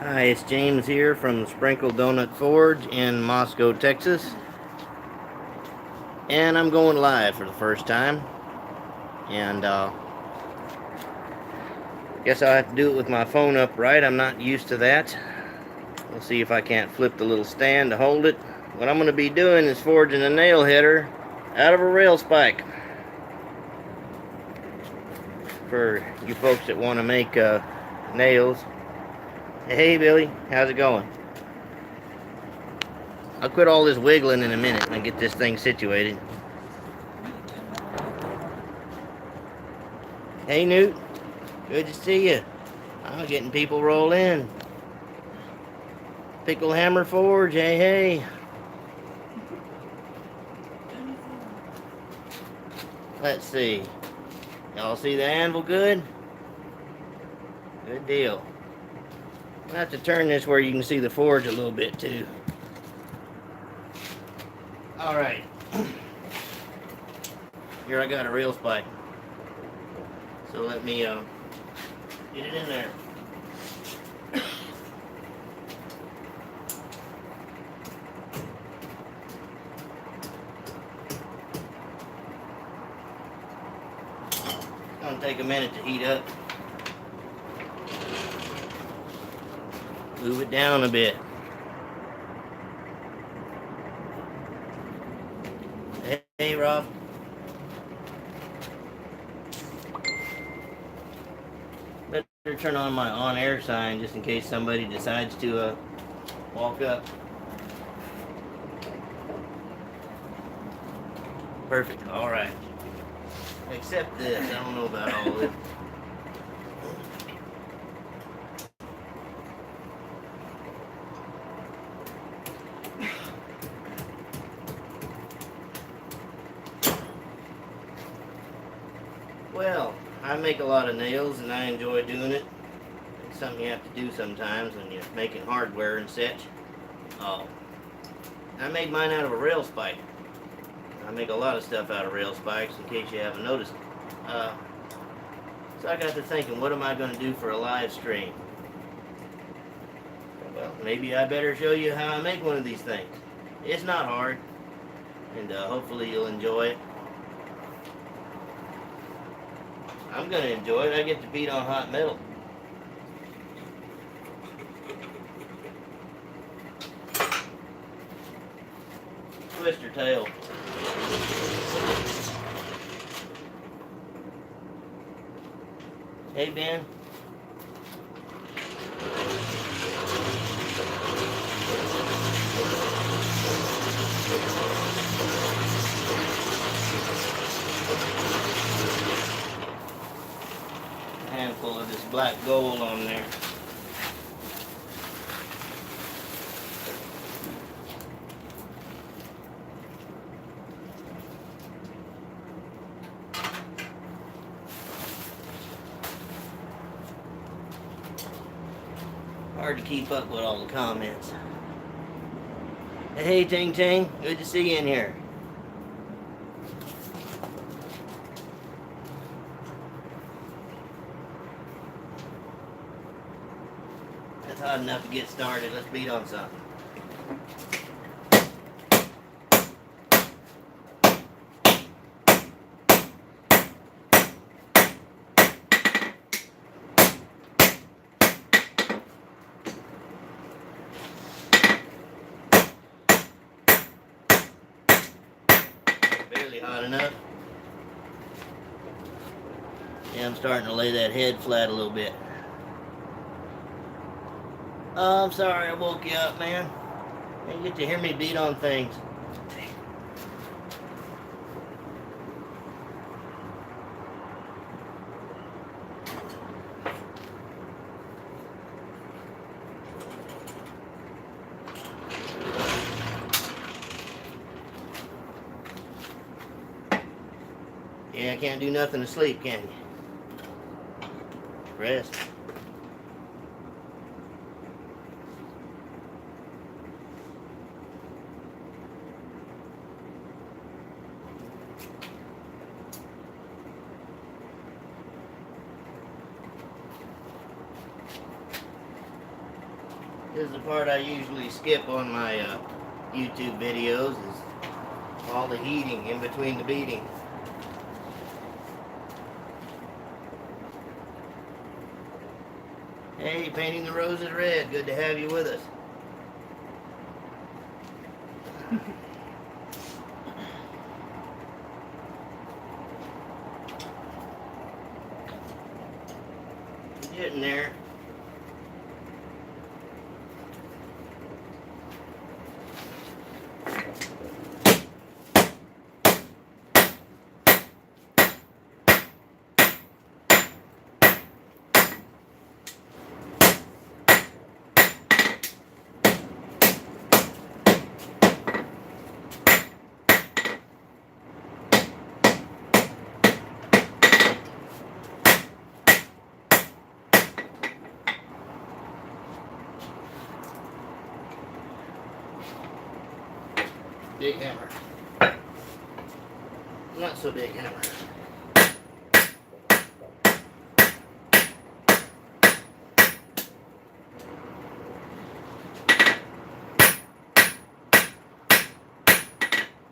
Hi, it's James here from Sprinkle Donut Forge in Moscow, Texas. And I'm going live for the first time. And guess I'll have to do it with my phone upright. I'm not used to that. We'll see if I can't flip the little stand to hold it. What I'm going to be doing is forging a nail header out of a rail spike. For you folks that want to make nails. Hey Billy, how's it going? I'll quit all this wiggling in a minute and get this thing situated. Hey Newt, good to see you. I'm getting people roll in. Pickle Hammer Forge, hey hey. Let's see. Y'all see the anvil good? Good deal. I have to turn this where you can see the forge a little bit too. Alright. Here I got a rail spike. So let me get it in there. It's gonna take a minute to heat up. Move it down a bit. Hey Rob. Better turn on my on-air sign just in case somebody decides to walk up. Perfect. All right. Except this. I don't know about all this. Well, I make a lot of nails and I enjoy doing it. It's something you have to do sometimes when you're making hardware and such. I made mine out of a rail spike. I make a lot of stuff out of rail spikes in case you haven't noticed. So I got to thinking, what am I going to do for a live stream? Well, maybe I better show you how I make one of these things. It's not hard, and hopefully you'll enjoy it. I'm going to enjoy it. I get to beat on hot metal. Twister tail. Hey Ben. A handful of this black gold on there. Hard to keep up with all the comments. Hey Ting Ting, good to see you in here. That's hot enough to get started. Let's beat on something. Barely hot enough. Yeah, I'm starting to lay that head flat a little bit. Oh, I'm sorry I woke you up, man. You get to hear me beat on things. Yeah, I can't do nothing to sleep, can you? Rest. This is the part I usually skip on my YouTube videos, is all the heating in between the beating. Hey, painting the roses red. Good to have you with us. Getting there. Big hammer. Not so big hammer.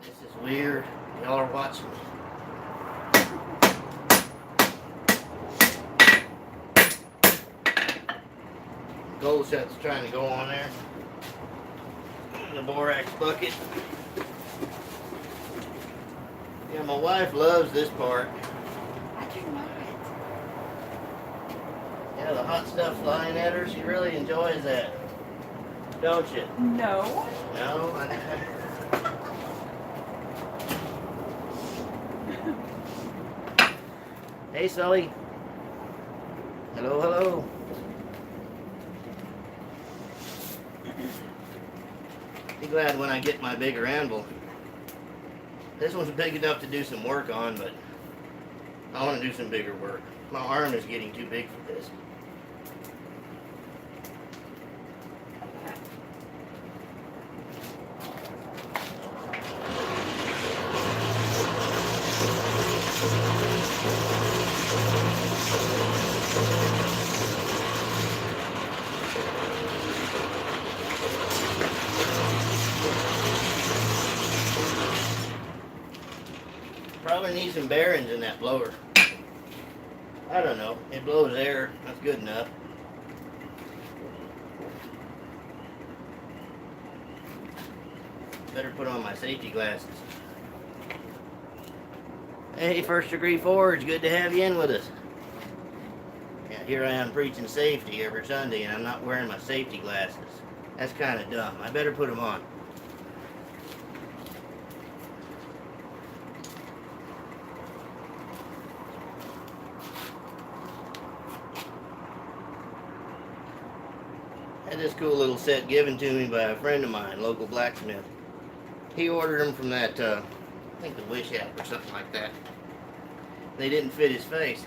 This is weird. Y'all are watching me. Gold shot's trying to go on there. The borax bucket. Yeah, my wife loves this part. I do not. Yeah, the hot stuff flying at her, she really enjoys that. Don't you? No. No? Hey, Sully. Hello, hello. Be glad when I get my bigger anvil. This one's big enough to do some work on, but I want to do some bigger work. My arm is getting too big for this. Probably need some bearings in that blower. I don't know. It blows air. That's good enough. Better put on my safety glasses. Hey, First Degree Forge. Good to have you in with us. Yeah, here I am preaching safety every Sunday, and I'm not wearing my safety glasses. That's kind of dumb. I better put them on. Had this cool little set given to me by a friend of mine, local blacksmith. He ordered them from that, I think the Wish app or something like that. They didn't fit his face.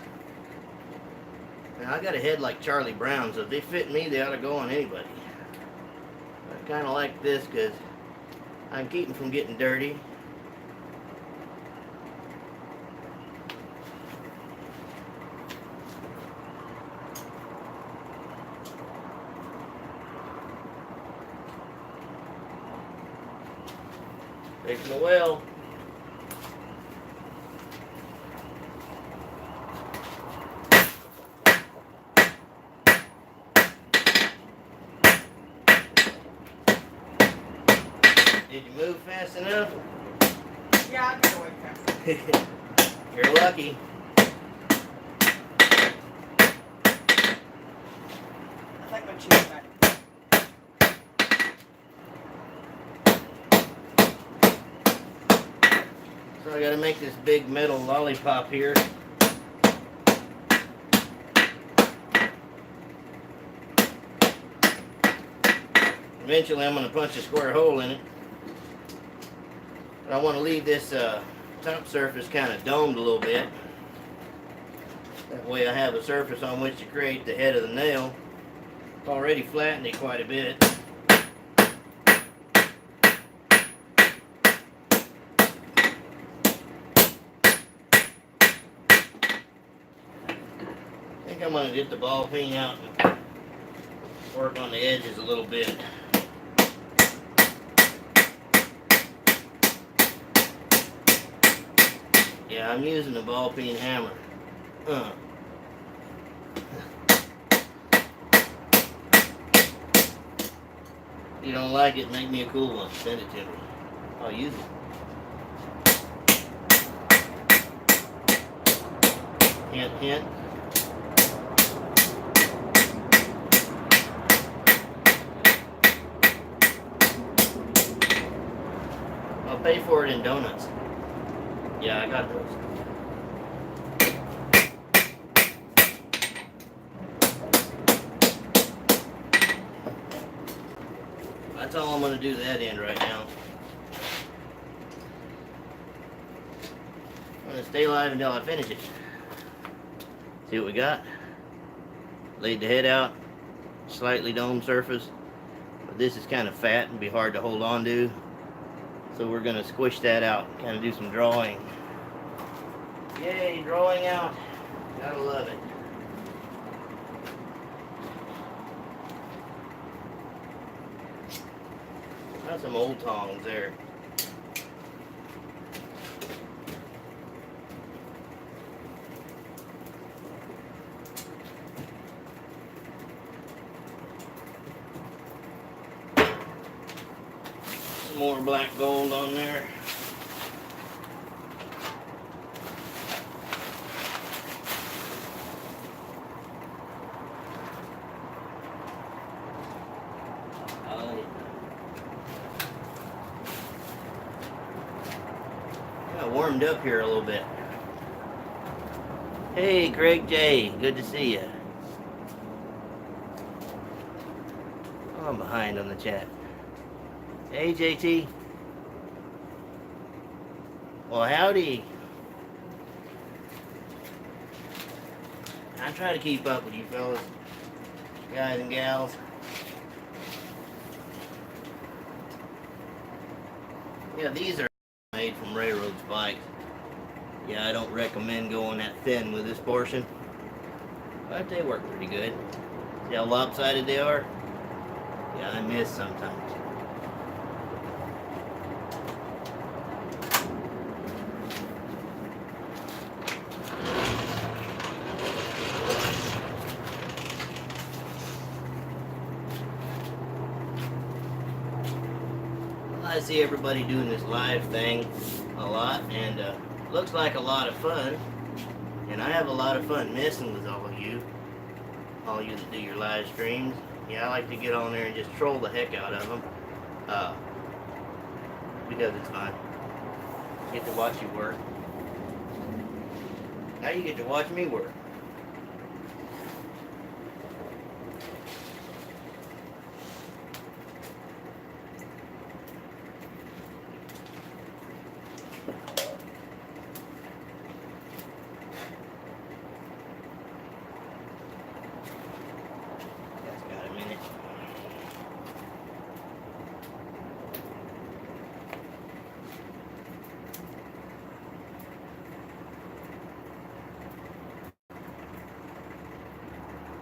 Now, I got a head like Charlie Brown, so if they fit me, they ought to go on anybody. I kind of like this because I can keep them from getting dirty. Fixing the well. Did you move fast enough? Yeah, I can go away fast. You're lucky. I like my cheese back. So I gotta make this big metal lollipop here. Eventually I'm gonna punch a square hole in it. But I want to leave this top surface kind of domed a little bit. That way I have a surface on which to create the head of the nail. It's already flattened it quite a bit. I think I'm going to get the ball peen out and work on the edges a little bit. Yeah, I'm using the ball peen hammer. If you don't like it, make me a cool one. Send it to me. I'll use it. Hint, hint. I'll pay for it in donuts. Yeah, I got those. That's all I'm going to do to that end right now. I'm going to stay alive until I finish it. See what we got. Laid the head out, slightly domed surface. But this is kind of fat and be hard to hold on to. So we're going to squish that out, kind of do some drawing. Yay, drawing out. Gotta love it. Got some old tongs there. Some more black gold on there. Warmed up here a little bit. Hey, Greg J, good to see you. Oh, I'm behind on the chat. Hey, JT. Well, howdy. I try to keep up with you fellas, guys and gals. Yeah, these are made from railroad spikes. Yeah, I don't recommend going that thin with this portion, but they work pretty good. See how lopsided they are? Yeah, I miss sometimes. I see everybody doing this live thing a lot, and looks like a lot of fun. And I have a lot of fun messing with all of you that do your live streams. Yeah, I like to get on there and just troll the heck out of them, because it's fun. Get to watch you work. Now you get to watch me work.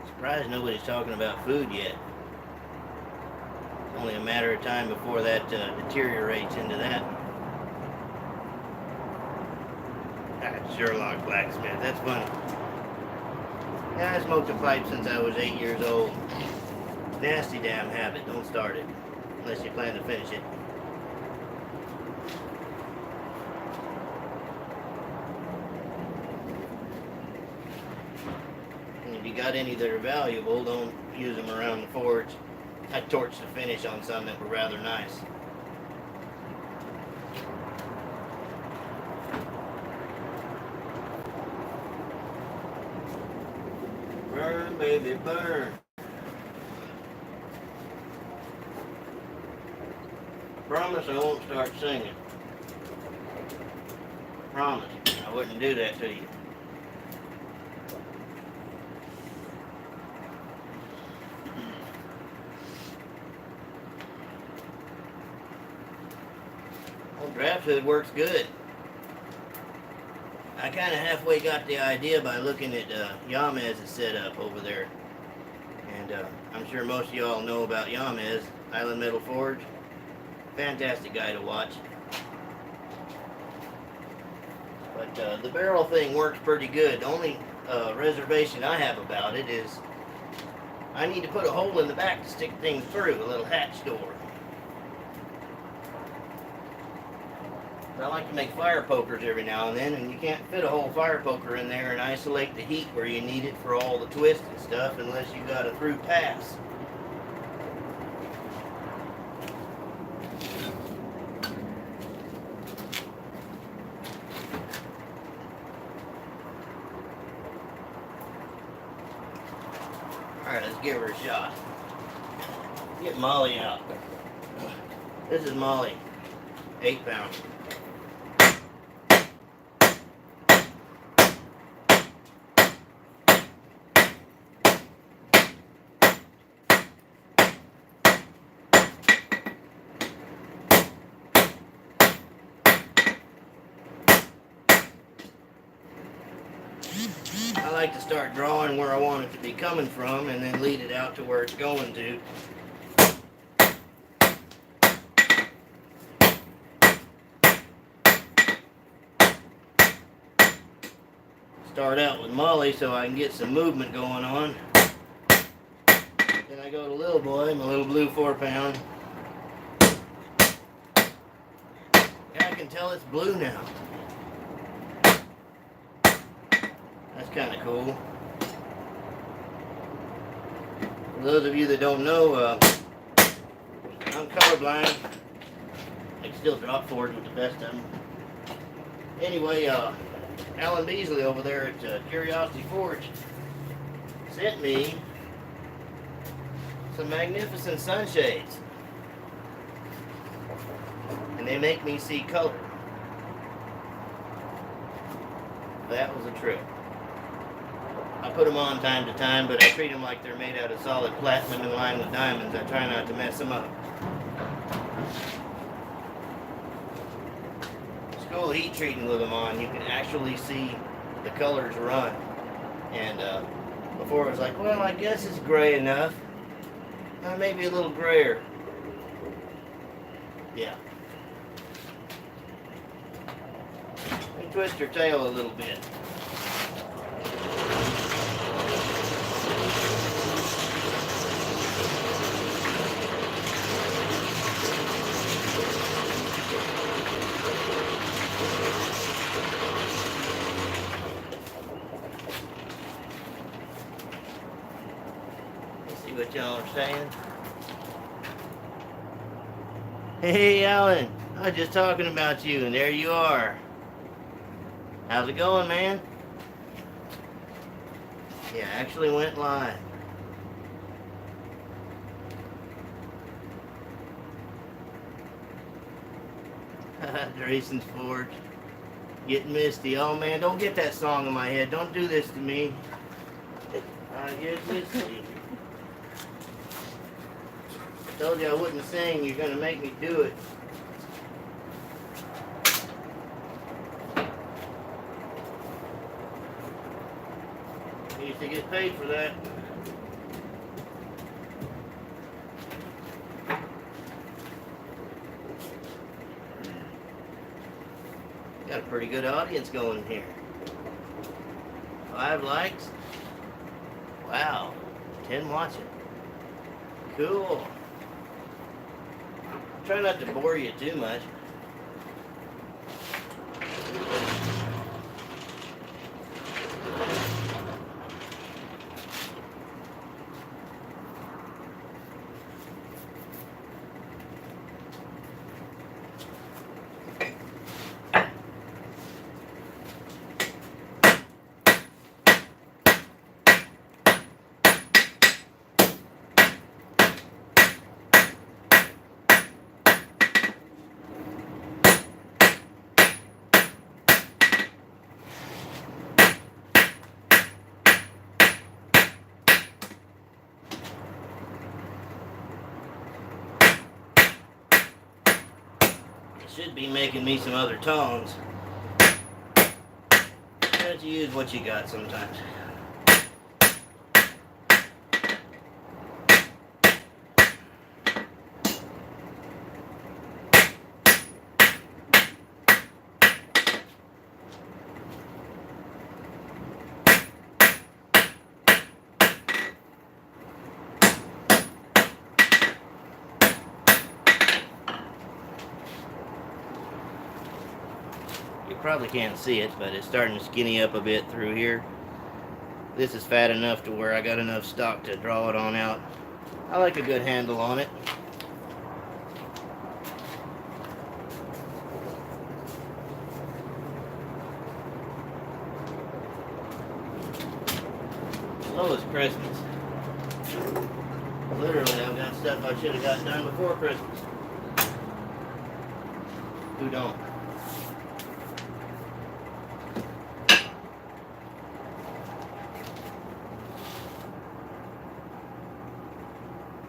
Surprised nobody's talking about food yet. It's only a matter of time before that deteriorates into that. Sherlock Blacksmith, that's funny. Yeah, I smoked a pipe since I was 8 years old. Nasty damn habit, don't start it. Unless you plan to finish it. If you got any that are valuable, don't use them around the forge. I torched the finish on some that were rather nice. Burn, baby, burn. Promise I won't start singing. Promise. I wouldn't do that to you. Draft hood works good. I kind of halfway got the idea by looking at Yamez's setup over there, and I'm sure most of y'all know about Yamez, Island Metal Forge. Fantastic guy to watch. But the barrel thing works pretty good. The only reservation I have about it is I need to put a hole in the back to stick things through, a little hatch door. I like to make fire pokers every now and then, and you can't fit a whole fire poker in there and isolate the heat where you need it for all the twists and stuff unless you got a through pass. Alright, let's give her a shot. Get Molly out. This is Molly, 8 pound. I like to start drawing where I want it to be coming from and then lead it out to where it's going to. Start out with Molly so I can get some movement going on. Then I go to little boy, my little blue 4 pound. Yeah, I can tell it's blue now. That's kind of cool. For those of you that don't know, I'm colorblind. I can still drop forge with the best of them. Anyway, Alan Beasley over there at Curiosity Forge sent me some magnificent sunshades. And they make me see color. That was a trip. I put them on time to time, but I treat them like they're made out of solid platinum in line with diamonds. I try not to mess them up. School heat treating with them on, you can actually see the colors run. And before it was like, well, I guess it's gray enough. Maybe a little grayer. Yeah. Let me twist her tail a little bit. See what y'all are saying? Hey, Alan, I was just talking about you, and there you are. How's it going, man? Yeah, actually went live. Drayson's Forge. Getting misty. Oh, man, don't get that song in my head. Don't do this to me. I get misty. Told you I wouldn't sing. You're going to make me do it. Used to get paid for that. Got a pretty good audience going here. 5 likes. Wow. 10 watching. Cool. Try not to bore you too much. Should be making me some other tones. You have to use what you got sometimes. probably can't see it, but it's starting to skinny up a bit through here. This is fat enough to where I got enough stock to draw it on out. I like a good handle on it. Slowest Christmas. Literally, I've got stuff I should have got done before Christmas. Who don't?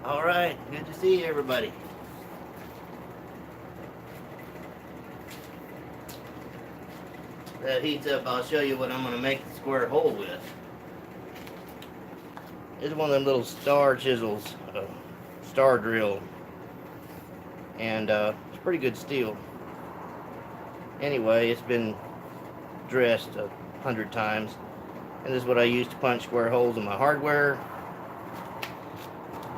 All right, good to see everybody. That heats up, I'll show you what I'm going to make the square hole with. This is one of them little star chisels, star drill, and it's pretty good steel. Anyway, it's been dressed 100 times, and this is what I use to punch square holes in my hardware.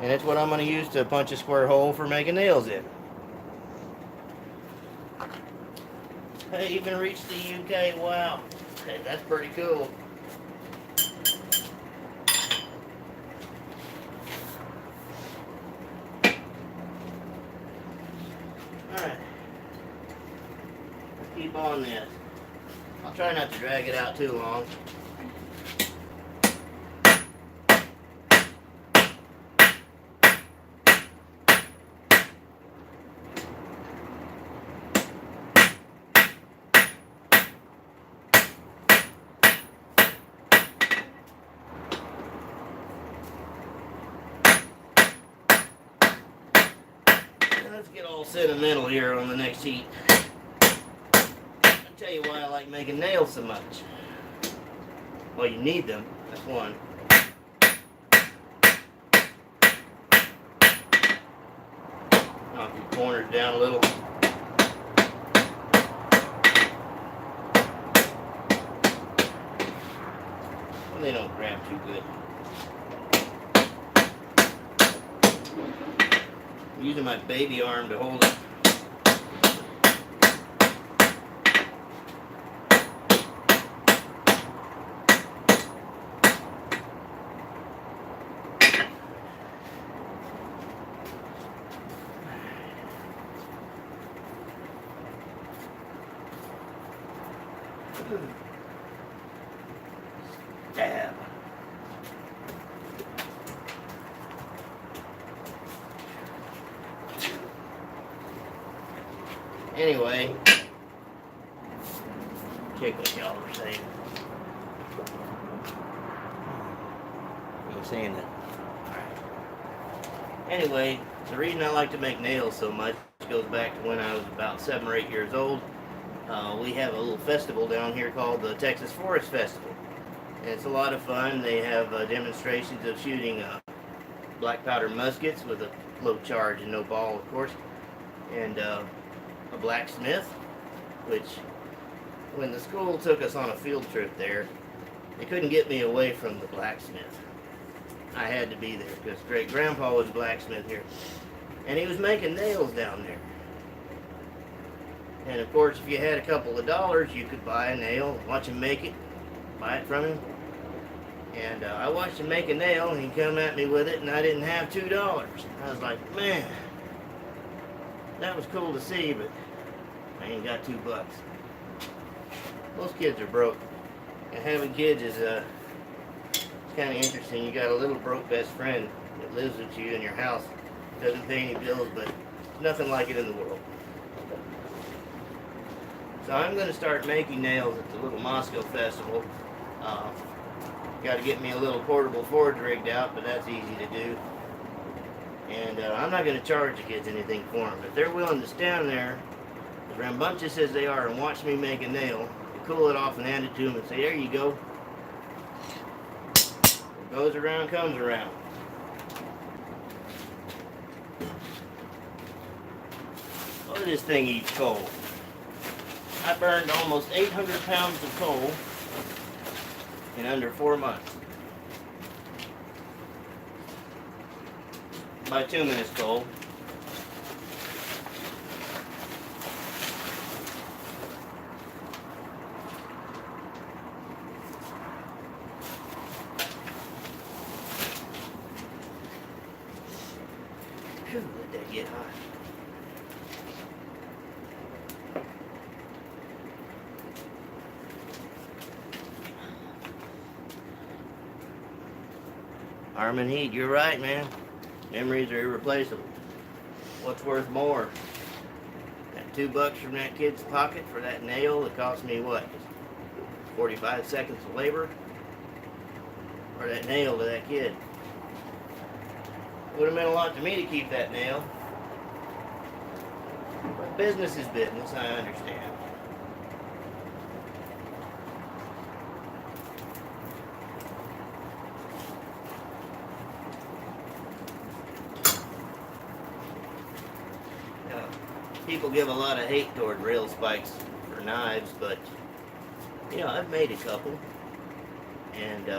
And it's what I'm going to use to punch a square hole for making nails in. Hey, even reached the UK, wow. Hey, that's pretty cool. Alright. Let's keep on this. I'll try not to drag it out too long. Let's get all sentimental here on the next heat. I'll tell you why I like making nails so much. Well, you need them, that's one. Knock your corners down a little. Well, they don't grab too good. I'm using my baby arm to hold it. Stab. Anyway, check what y'all are saying. I'm saying that. Alright. Anyway, the reason I like to make nails so much goes back to when I was about 7 or 8 years old. We have a little festival down here called the Texas Forest Festival. And it's a lot of fun. They have demonstrations of shooting black powder muskets with a low charge and no ball, of course. And a blacksmith, which when the school took us on a field trip there, they couldn't get me away from the blacksmith. I had to be there because great-grandpa was a blacksmith here. And he was making nails down there. And of course, if you had a couple of dollars, you could buy a nail, watch him make it, buy it from him. And I watched him make a nail, and he come at me with it, and I didn't have $2. I was like, man, that was cool to see, but I ain't got $2. Most kids are broke. And having kids is it's kind of interesting. You got a little broke best friend that lives with you in your house, doesn't pay any bills, but nothing like it in the world. So I'm going to start making nails at the little Moscow festival. Got to get me a little portable forge rigged out, but that's easy to do. And I'm not going to charge the kids anything for them. If they're willing to stand there, as rambunctious as they are, and watch me make a nail, cool it off and hand it to them and say, there you go. What goes around comes around. Look at this thing eats coal. I burned almost 800 pounds of coal in under 4 months. By 2 minutes coal. Whew, let that get hot. Arm and heat, you're right, man. Memories are irreplaceable. What's worth more? That $2 from that kid's pocket for that nail that cost me what? 45 seconds of labor? Or that nail to that kid? It would have meant a lot to me to keep that nail. But business is business, I understand. People give a lot of hate toward rail spikes for knives, but you know, I've made a couple, and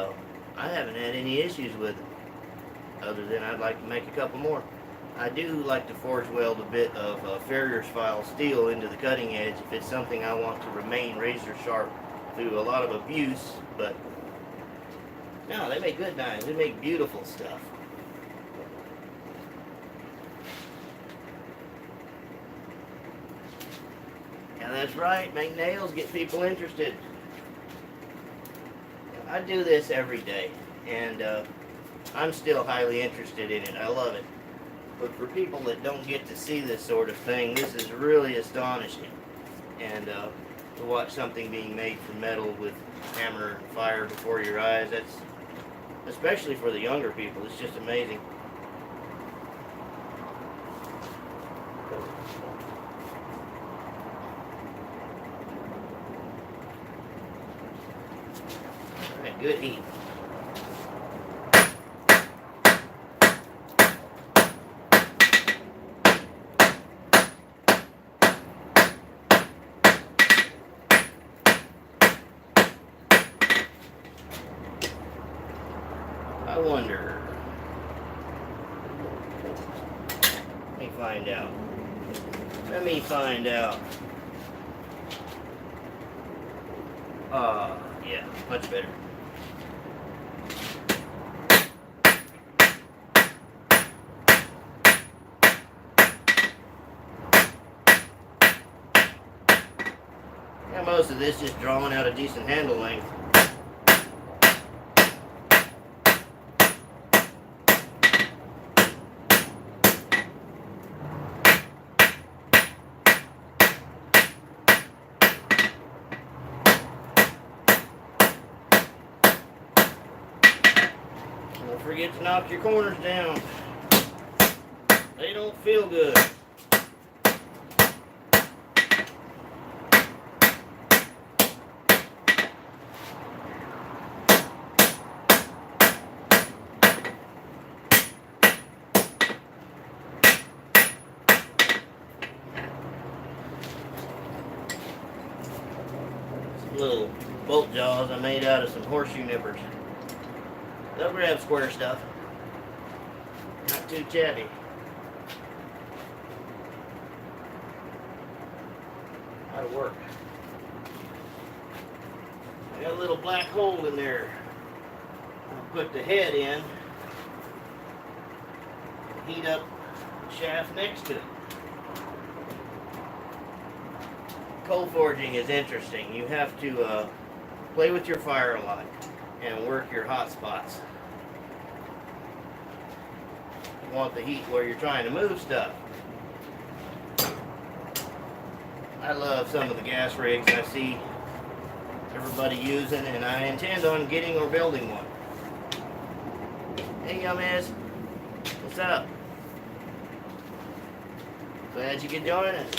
I haven't had any issues with it, other than I'd like to make a couple more. I do like to forge weld a bit of Farrier's file steel into the cutting edge if it's something I want to remain razor sharp through a lot of abuse, but no, they make good knives. They make beautiful stuff. Yeah, that's right. Make nails, get people interested. I do this every day, and I'm still highly interested in it. I love it. But for people that don't get to see this sort of thing, this is really astonishing. And to watch something being made from metal with hammer and fire before your eyes, that's, especially for the younger people, it's just amazing. Alright, good heat. I wonder. Let me find out. Let me find out. Yeah, much better. Yeah, most of this just drawing out a decent handle length. Don't forget to knock your corners down. They don't feel good. Some little bolt jaws I made out of some horseshoe nippers. They'll grab square stuff. Not too chatty. That'll work. I got a little black hole in there. I'll put the head in. Heat up the shaft next to it. Coal forging is interesting. You have to play with your fire a lot and work your hot spots. You want the heat where you're trying to move stuff. I love some of the gas rigs I see everybody using, and I intend on getting or building one. Hey, Yummies. What's up? Glad you could join us.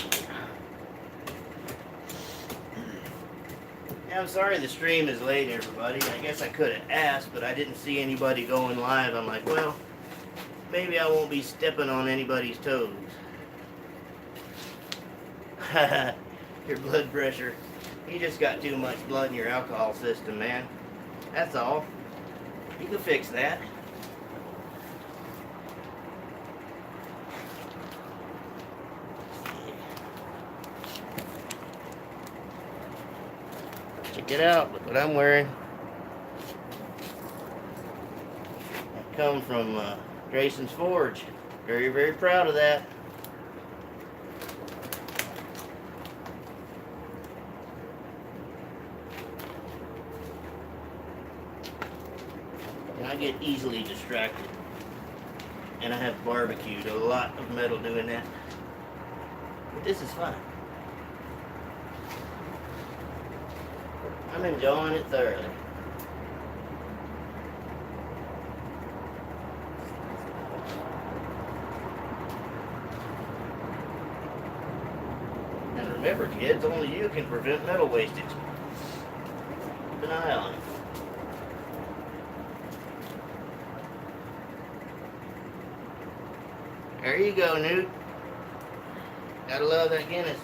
I'm sorry the stream is late, everybody. I guess I could have asked, but I didn't see anybody going live. I'm like, well, maybe I won't be stepping on anybody's toes. Your blood pressure. You just got too much blood in your alcohol system, man. That's all. You can fix that. Check it out, look what I'm wearing. I come from Grayson's Forge. Very, very proud of that. And I get easily distracted. And I have barbecued a lot of metal doing that. But this is fun. I'm enjoying it thoroughly. And remember, kids, only you can prevent metal wastage. Keep an eye on it. There you go, Newt. Gotta love that Guinness.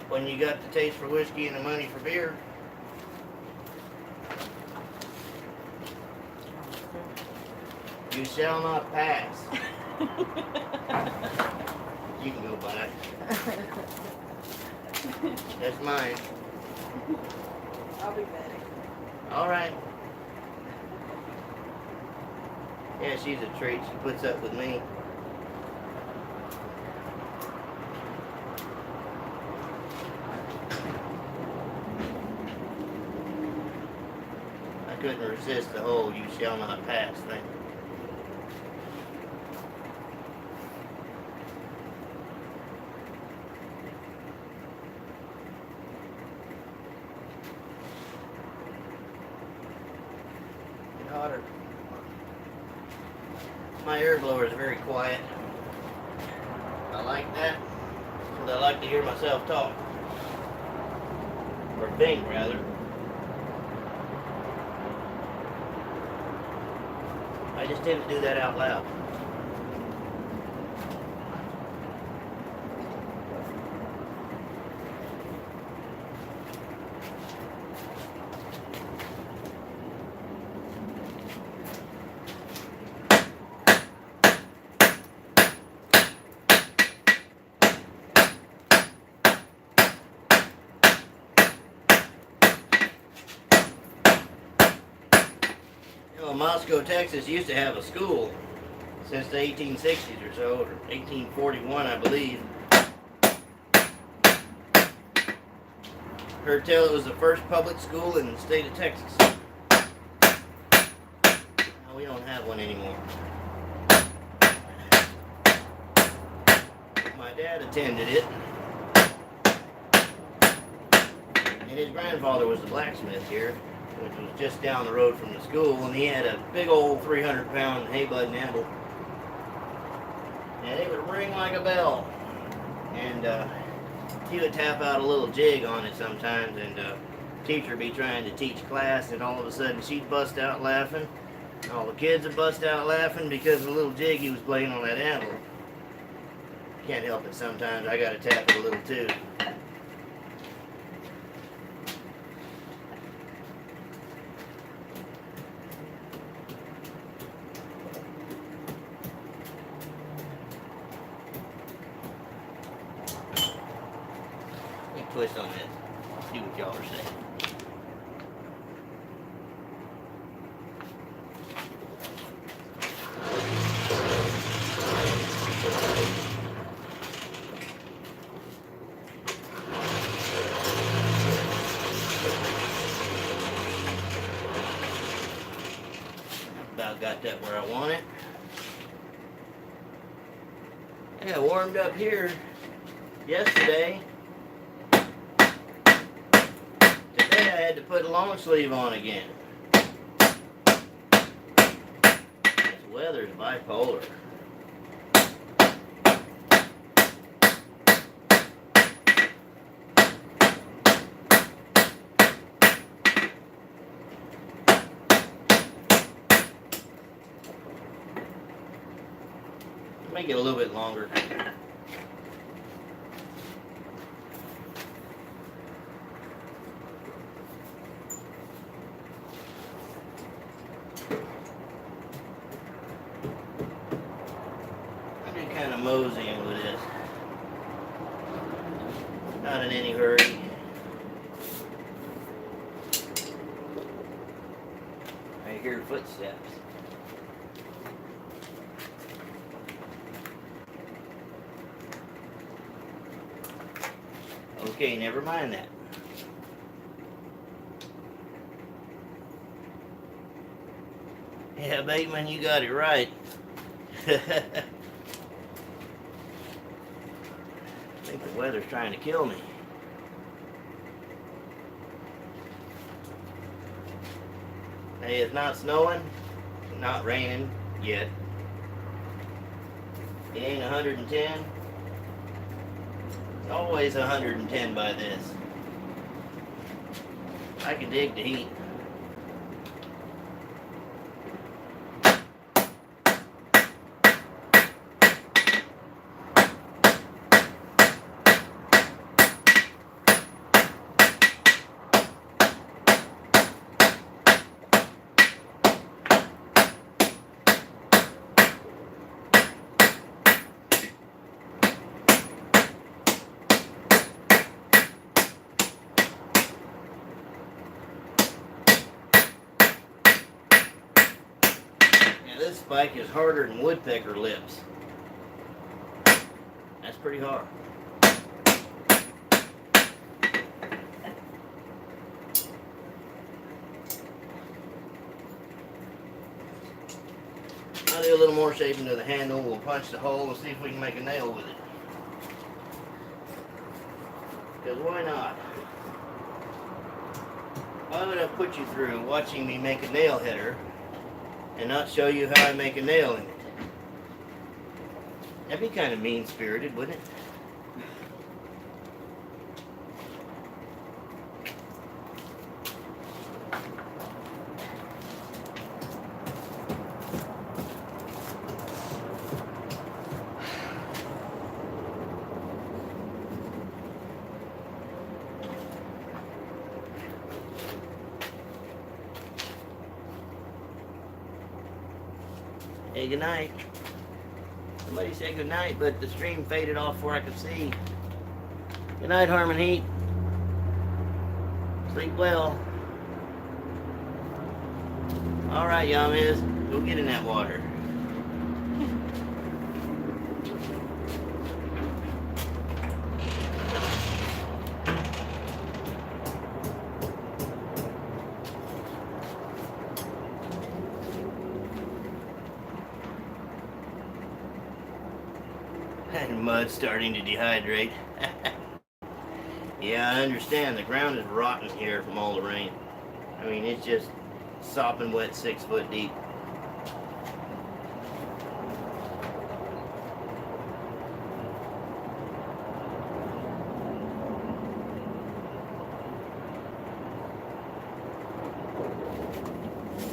When you got the taste for whiskey and the money for beer. You shall not pass. You can go back. That's mine. I'll be back. All right. Yeah, she's a treat. She puts up with me. I couldn't resist the whole "you shall not pass" thing. Get hotter. My air blower is very quiet. I like that, because I like to hear myself talk. Or think, rather. I just tend to do that out loud. Moscow, Texas used to have a school since the 1860s or so, or 1841, I believe. Heard tell it was the first public school in the state of Texas. No, we don't have one anymore. My dad attended it, and his grandfather was the blacksmith here, which was just down the road from the school, and he had a big old 300-pound hay bud handle, and it would ring like a bell, and he would tap out a little jig on it sometimes, and teacher would be trying to teach class, and all of a sudden she'd bust out laughing. All the kids would bust out laughing because of the little jig he was playing on that handle. Can't help it sometimes. I gotta tap it a little too. Twist on this. See what y'all are saying. About got that where I want it. Yeah, warmed up here yesterday. I had to put a long sleeve on again. This weather's bipolar. Make it a little bit longer. Kind of moseying with this. Not in any hurry. I hear footsteps. Okay, never mind that. Yeah, Bateman, you got it right. I think the weather's trying to kill me. Hey, it's not snowing, not raining yet. It ain't 110. It's always 110 by this. I can dig the heat. This spike is harder than woodpecker lips. That's pretty hard. I'll do a little more shaping to the handle. We'll punch the hole and see if we can make a nail with it. Because why not? Why would I put you through watching me make a nail header and not show you how I make a nail in it? That'd be kind of mean-spirited, wouldn't it? Hey, good night. Somebody said good night, but the stream faded off before I could see. Good night, Harmon Heat. Sleep well. All right, Yamiz, go get in that water. And mud's starting to dehydrate. Yeah, I understand. The ground is rotten here from all the rain. I mean, it's just sopping wet 6 foot deep.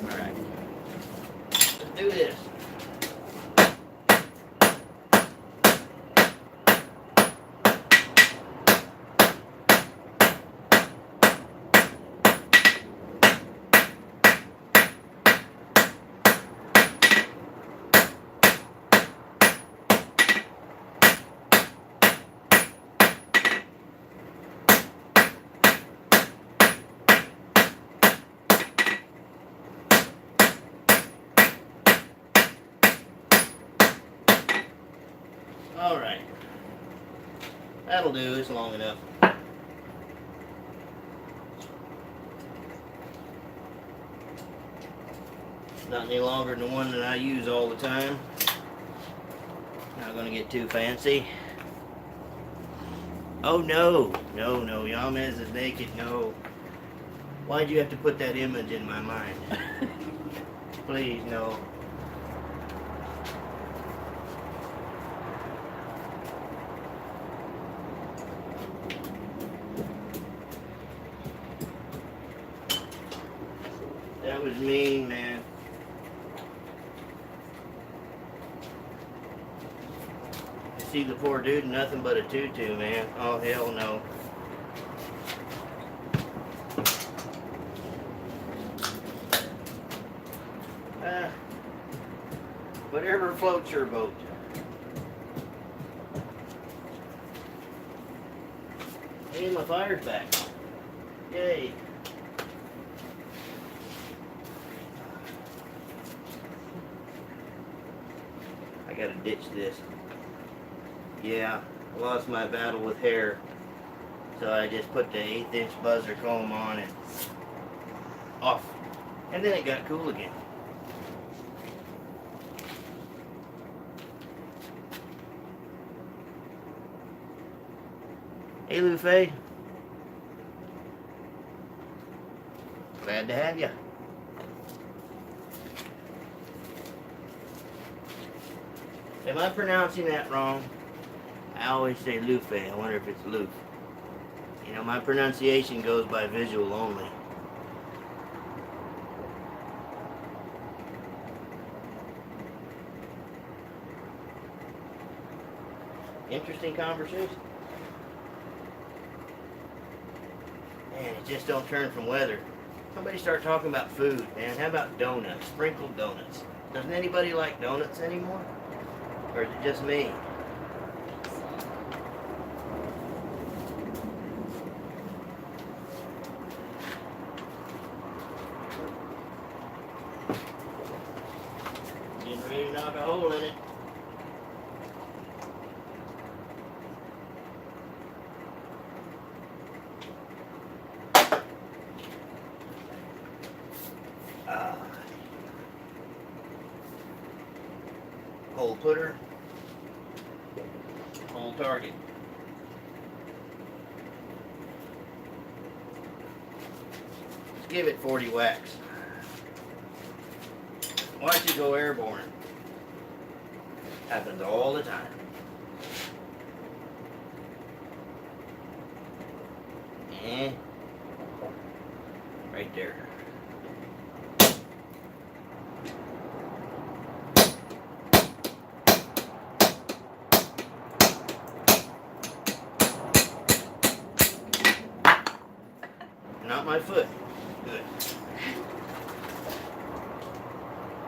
All right, let's do this. All right, that'll do. It's long enough. Not any longer than the one that I use all the time. Not gonna get too fancy. Oh no, no, no, Yamez is naked, no. Why'd you have to put that image in my mind? Please, no. That was mean, man. You see the poor dude in nothing but a tutu, man. Oh, hell no. Whatever floats your boat. Hey, my fire's back. Yay. I gotta ditch this. Yeah, I lost my battle with hair. So I just put the 1/8" buzzer comb on and off. And then it got cool again. Hey, Lou Faye. Glad to have you. Am I pronouncing that wrong? I always say Lufe. I wonder if it's Loof. You know, my pronunciation goes by visual only. Interesting conversation. Man, it just don't turn from weather. Somebody start talking about food, man. How about donuts? Sprinkled donuts. Doesn't anybody like donuts anymore? Or is it just me? Getting ready to knock a hole in it. Hole putter, hole target. Let's give it 40 whacks. Watch it go airborne. Happens all the time. Right there. Not my foot. Good.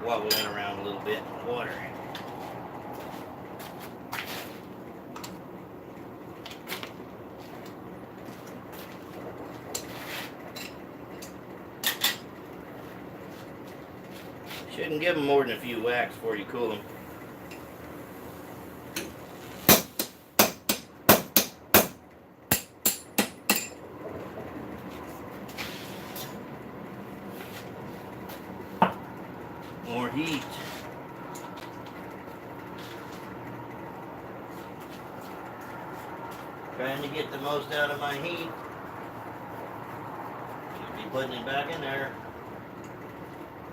Wobbling around a little bit in the water. Shouldn't give them more than a few whacks before you cool them. More heat. Trying to get the most out of my heat. Should be putting it back in there.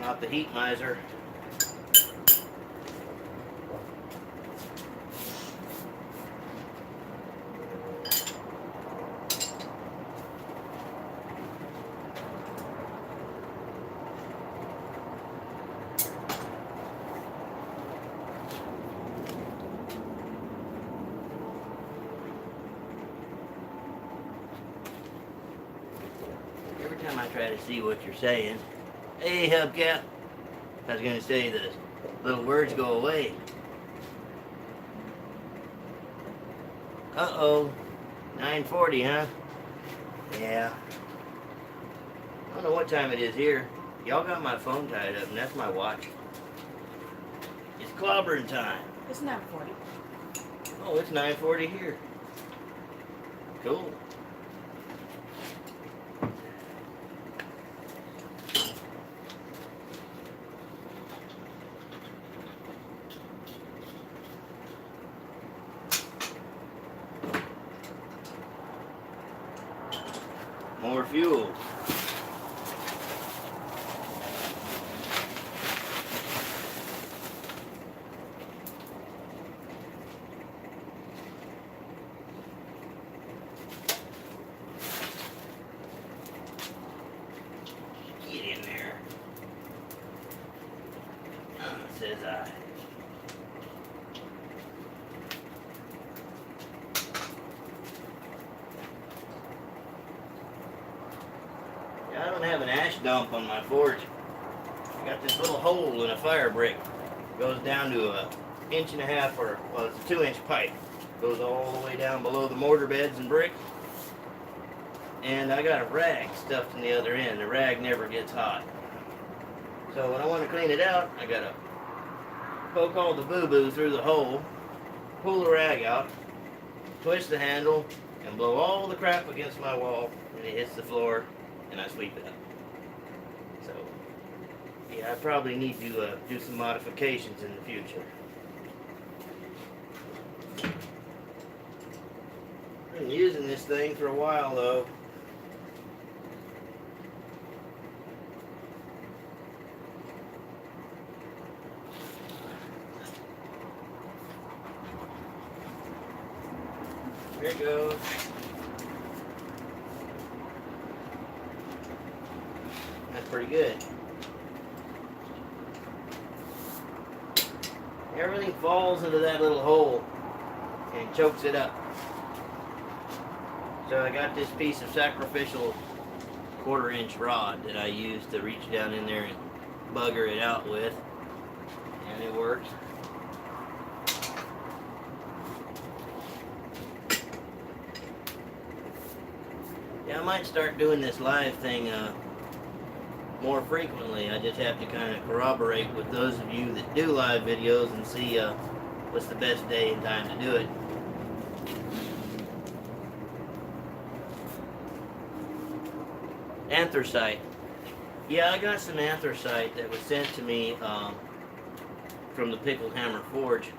Not the heat miser. Every time I try to see what you're saying, hey, hubcap, I was going to say the little words go away. Uh-oh, 9:40, huh? Yeah. I don't know what time it is here. Y'all got my phone tied up, and that's my watch. It's clobbering time. It's 9:40. Oh, it's 9:40 here. Cool. More fuel. Get in there. Says I. I don't have an ash dump on my forge. I got this little hole in a fire brick. Goes down to a 1.5" or, well, it's a 2" pipe. Goes all the way down below the mortar beds and brick. And I got a rag stuffed in the other end. The rag never gets hot. So when I want to clean it out, I gotta poke all the boo-boo through the hole, pull the rag out, twist the handle, and blow all the crap against my wall, and it hits the floor, and I sweep it up. So, yeah, I probably need to do some modifications in the future. I've been using this thing for a while, though. There it goes. That's pretty good. Everything falls into that little hole and chokes it up. So I got this piece of sacrificial 1/4-inch rod that I use to reach down in there and bugger it out with, and it works. Yeah, I might start doing this live thing more frequently. I just have to kind of corroborate with those of you that do live videos and see what's the best day and time to do it. Anthracite. Yeah, I got some anthracite that was sent to me from the Pickled Hammer Forge.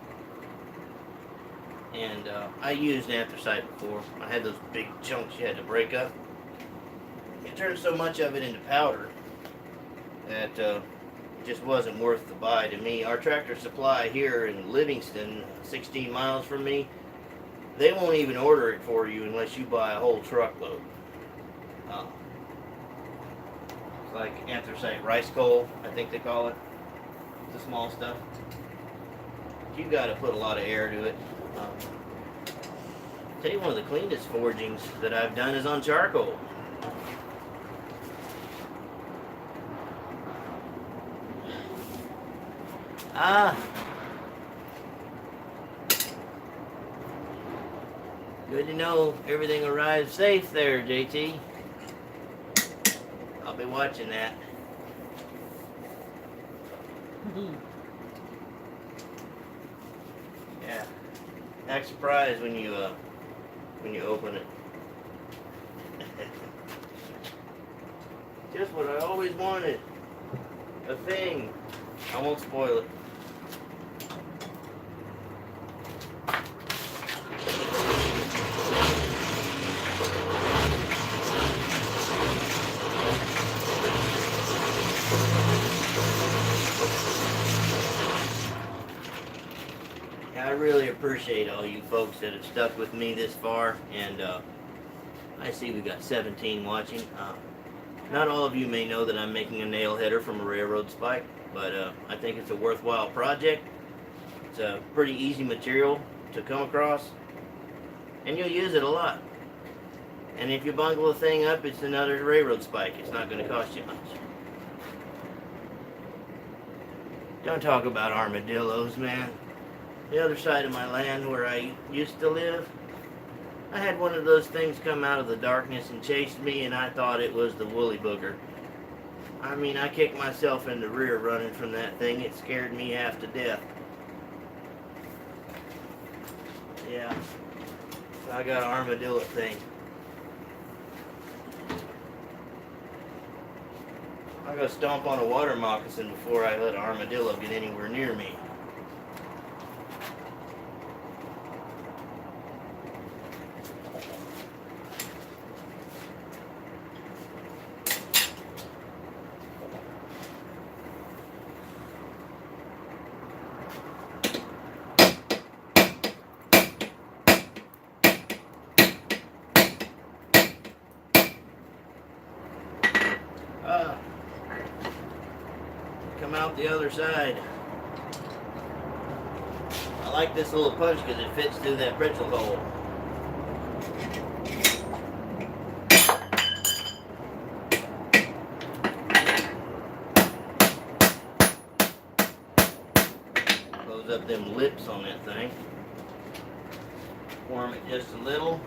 And I used anthracite before. I had those big chunks you had to break up. It turned so much of it into powder that it just wasn't worth the buy to me. Our Tractor Supply here in Livingston, 16 miles from me, they won't even order it for you unless you buy a whole truckload. It's like anthracite rice coal, I think they call it. The small stuff. You got to put a lot of air to it. Tell you, one of the cleanest forgings that I've done is on charcoal. Good to know everything arrives safe there, JT. I'll be watching that. Yeah, act surprised when you open it. Just what I always wanted. A thing. I won't spoil it. I really appreciate all you folks that have stuck with me this far, and I see we got 17 watching. Not all of you may know that I'm making a nail header from a railroad spike, but I think it's a worthwhile project. It's a pretty easy material to come across, and you'll use it a lot. And if you bungle the thing up, it's another railroad spike. It's not going to cost you much. Don't talk about armadillos, man. The other side of my land where I used to live, I had one of those things come out of the darkness and chased me, and I thought it was the woolly booger. I mean, I kicked myself in the rear running from that thing. It scared me half to death. Yeah, I got an armadillo thing. I gotta stomp on a water moccasin before I let an armadillo get anywhere near me. Come out the other side. I like this little punch because it fits through that brittle hole. Close up them lips on that thing. Warm it just a little.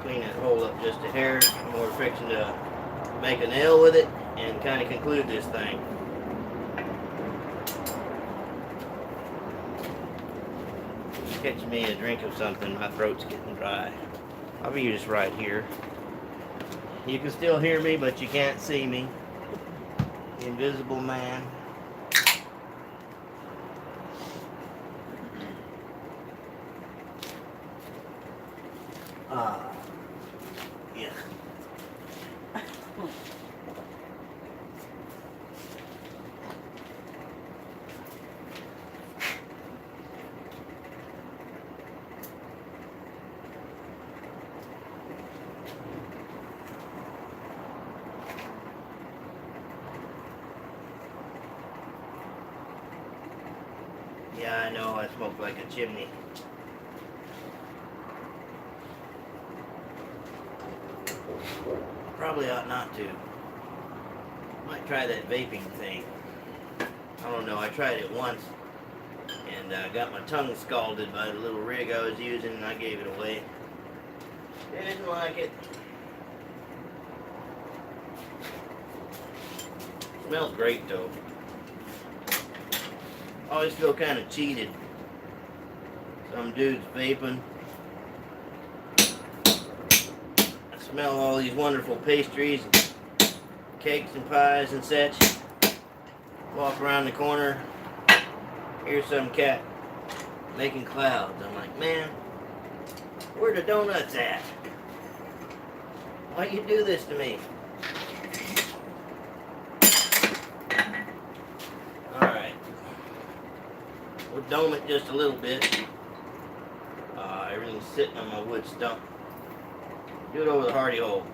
Clean that hole up just a hair, and we're fixing to make a nail with it and kind of conclude this thing. Catch me a drink of something. My throat's getting dry. I'll be just right here. You can still hear me, but you can't see me. The invisible man. Yeah. Yeah, I know, I smoke like a chimney. Probably ought not to. Might try that vaping thing. I don't know, I tried it once and got my tongue scalded by the little rig I was using and I gave it away. Didn't like it. Smells great though. Always feel kind of cheated. Some dude's vaping. I smell all these wonderful pastries, and cakes and pies and such. Walk around the corner, here's some cat making clouds. I'm like, man, where the donuts at? Why you do this to me? Alright. We'll dome it just a little bit. Everything's sitting on my wood stump. Do it over the hardy hole.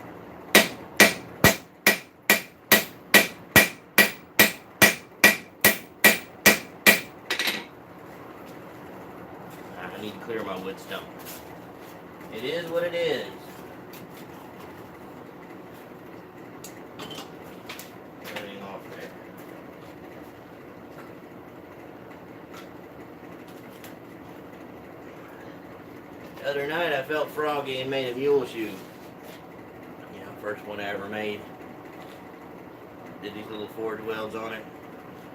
I need to clear my wood stump. It is what it is. Everything off there. The other night I felt froggy and made a mule shoe. You know, first one I ever made. Did these little forge welds on it.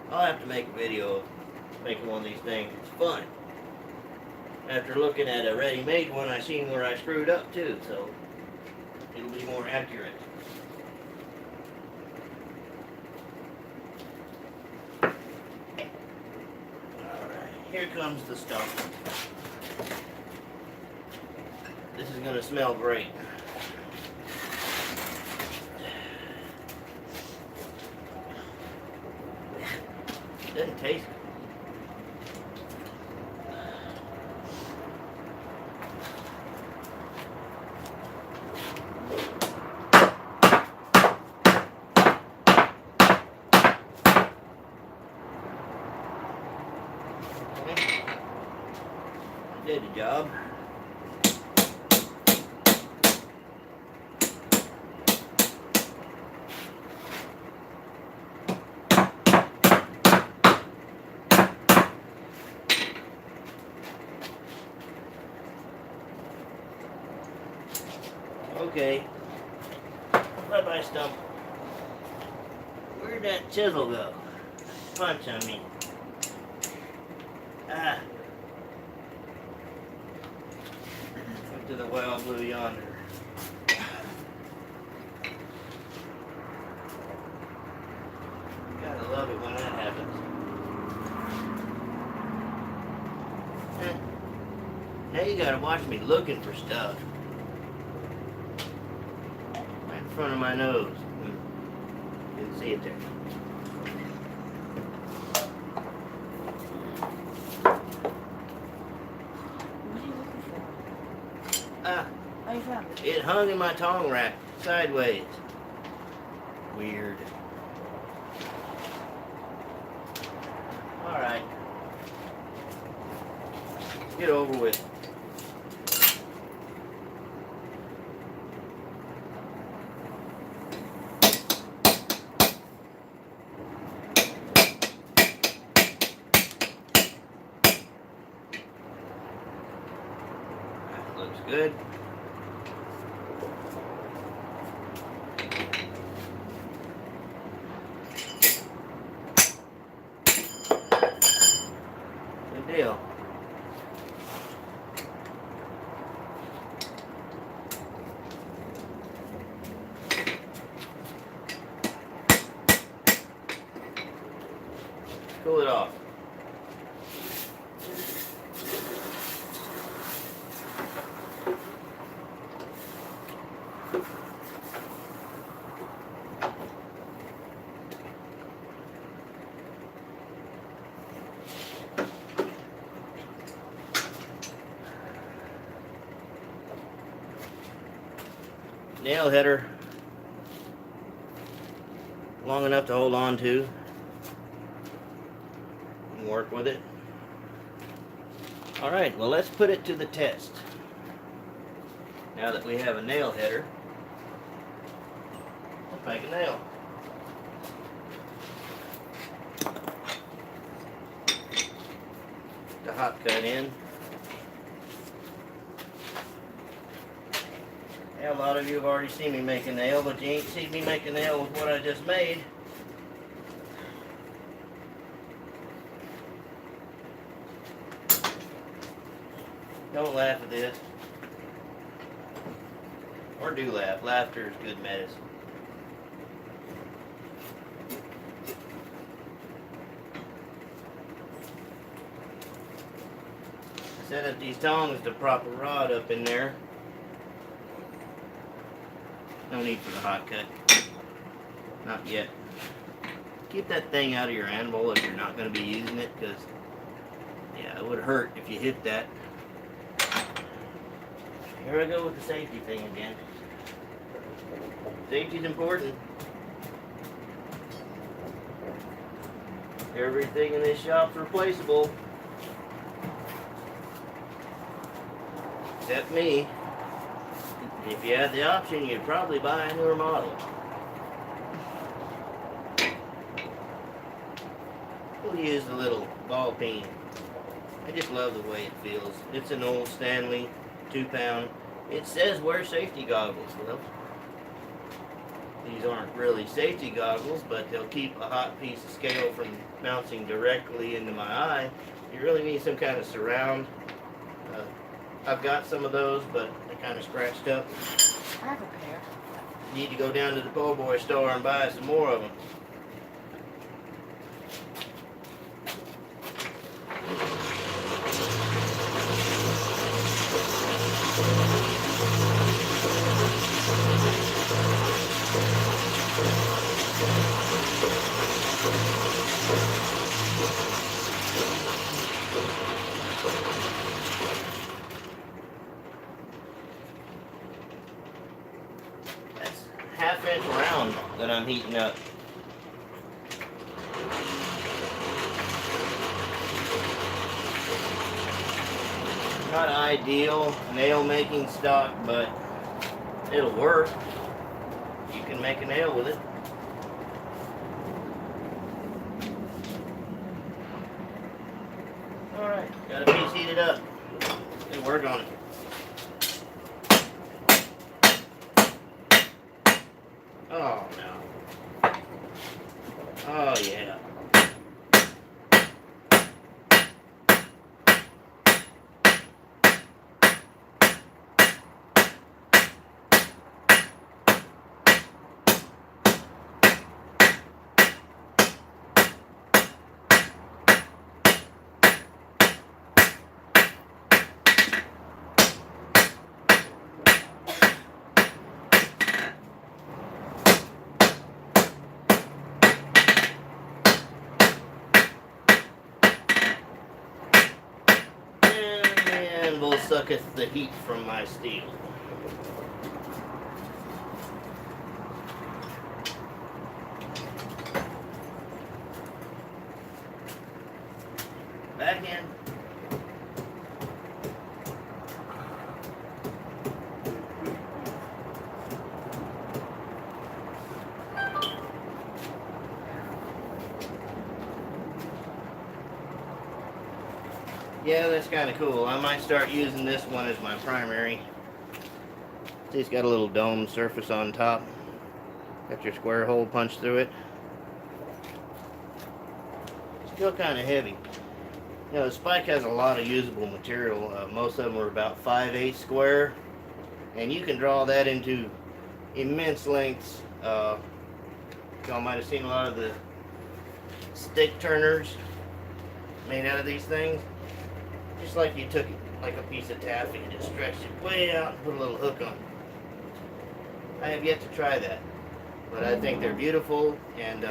I'll have to make a video of making one of these things. It's fun. After looking at a ready-made one, I seen where I screwed up too, so it'll be more accurate. Alright, here comes the stuff. This is going to smell great. It doesn't taste good. Did the job. Okay. Bye-bye, stump. Where'd that chisel go? Punch on me. Ah. Went to the wild blue yonder. Gotta love it when that happens. Now you gotta watch me looking for stuff. Right in front of my nose. Didn't see it there. What are you looking for? Ah. How you found it? It hung in my tongue rack, sideways. Weird. Alright. Get over with. That looks good. Good deal. Cool it off. Nail header long enough to hold on to and work with it. Alright, well, let's put it to the test. Now that we have a nail header, let's make a nail. The hot cut in. Yeah, a lot of you have already seen me make a nail, but you ain't seen me make a nail with what I just made. Don't laugh at this. Or do laugh. Laughter is good medicine. I set up these tongs to prop a rod up in there. No need for the hot cut. Not yet. Keep that thing out of your anvil if you're not going to be using it, because, yeah, it would hurt if you hit that. Here I go with the safety thing again. Safety's important. Everything in this shop's replaceable. Except me. If you had the option, you'd probably buy a newer model. We'll use the little ball peen. I just love the way it feels. It's an old Stanley 2-pound. It says wear safety goggles. Well, these aren't really safety goggles, but they'll keep a hot piece of scale from bouncing directly into my eye. You really need some kind of surround. I've got some of those, but they're kind of scratched up. I have a pair. You need to go down to the po' boy store and buy some more of them. That's half-inch round that I'm heating up. Not ideal nail making stock, but it'll work. You can make a nail with it. Alright, got a piece heated up. Good work on it. Oh no. Oh yeah. Anvil sucketh the heat from my steel. Back in. Yeah, that's kind of cool. I might start using this one as my primary. See, it's got a little dome surface on top. Got your square hole punched through it. Still kind of heavy. You know, the spike has a lot of usable material. Most of them are about 5/8 square. And you can draw that into immense lengths. Y'all might have seen a lot of the stick turners made out of these things. Just like you took it like a piece of taffy and just stretched it way out and put a little hook on it. I have yet to try that, but I think they're beautiful. And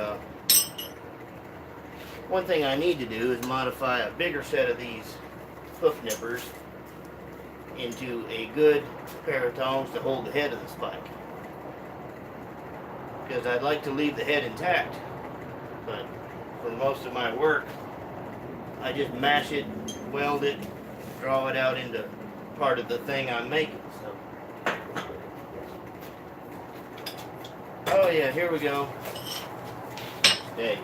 one thing I need to do is modify a bigger set of these hoof nippers into a good pair of tongs to hold the head of the spike, because I'd like to leave the head intact, but for most of my work I just mash it, weld it, draw it out into part of the thing I'm making. So, oh yeah, here we go. Stay.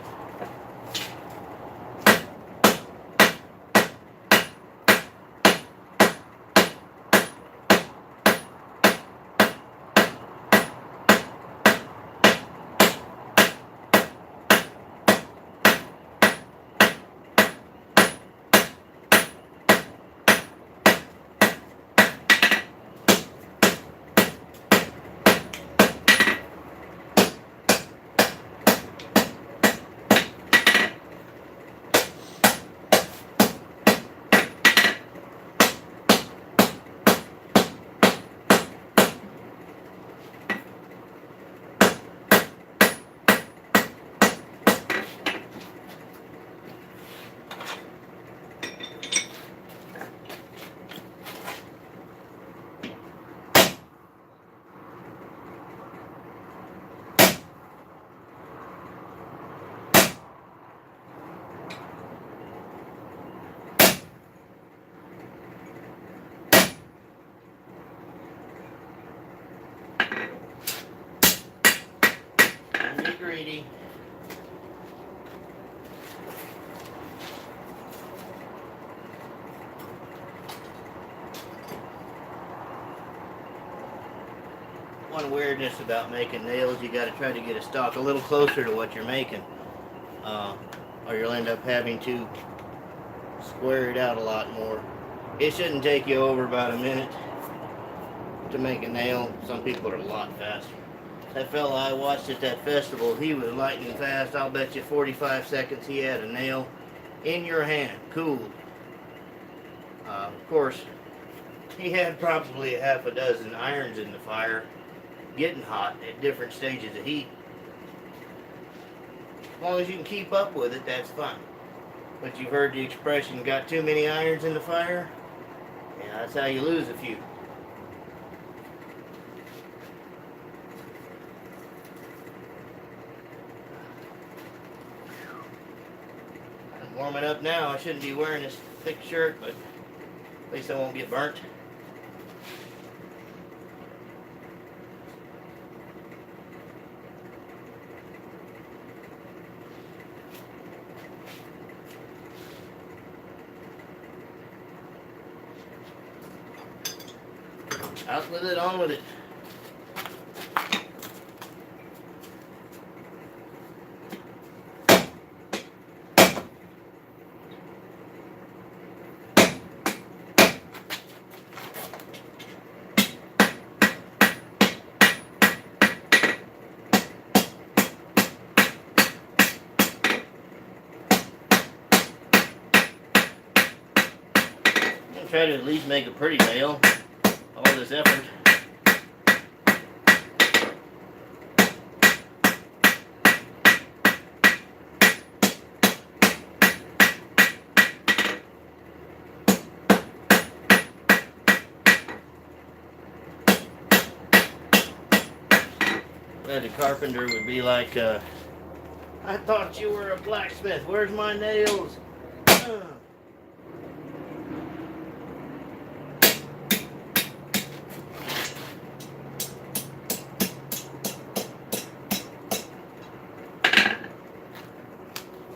Greedy. One weirdness about making nails, you got to try to get a stock a little closer to what you're making, or you'll end up having to square it out a lot more. It shouldn't take you over about a minute to make a nail. Some people are a lot faster. That fella I watched at that festival, he was lightning fast. I'll bet you 45 seconds he had a nail in your hand, cooled. Of course, he had probably a half a dozen irons in the fire, getting hot at different stages of heat. As long as you can keep up with it, that's fine. But you've heard the expression, got too many irons in the fire? Yeah, that's how you lose a few. I'm warming up now. I shouldn't be wearing this thick shirt, but at least I won't get burnt. Out with it, on with it. I'm gonna try to at least make a pretty nail. All this effort. But a carpenter would be like, I thought you were a blacksmith. Where's my nails?